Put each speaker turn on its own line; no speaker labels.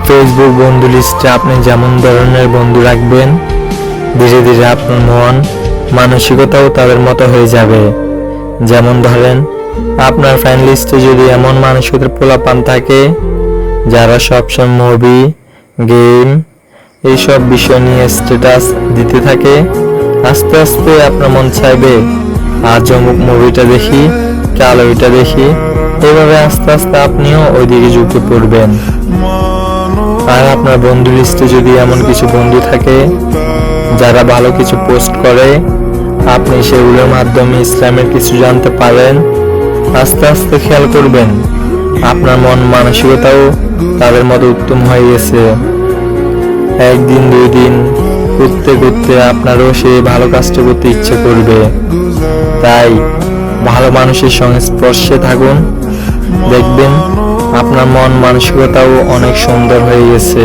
Facebook বন্ধু লিস্টে আপনি যেমন ধরনের বন্ধু রাখবেন, ধীরে ধীরে আপনার মন মানসিকতাও তাদের মতো হয়ে যাবে। যেমন ধরেন, আপনার ফ্রেন্ড লিস্টে যদি এমন মানসিকতার পোলাপান থাকে যারা সবসময় মুভি, গেম এইসব বিষয় নিয়ে স্ট্যাটাস দিতে থাকে, আস্তে আস্তে আপনার মন চাইবে আজ অমুক মুভিটা দেখি, কাল ওইটা দেখি। এইভাবে আস্তে আস্তে আপনিও ওইদিকে ঝুঁকে পড়বেন। আর আপনার বন্ধু লিস্টে যদি এমন কিছু বন্ধু থাকে যারা ভালো কিছু পোস্ট করে, আপনি সেগুলোর মাধ্যমে ইসলামের কিছু জানতে পারেন। আস্তে আস্তে খেয়াল করবেন আপনার মন মানসিকতাও তাদের মতো উত্তম হয়ে গেছে। একদিন দুই দিন ঘুরতে ঘুরতে আপনারও সেই ভালো কাজটা করতে ইচ্ছে করবে। তাই ভালো মানুষের সংস্পর্শে থাকুন, দেখবেন আপনার মন মানসিকতাও অনেক সুন্দর হয়ে গেছে।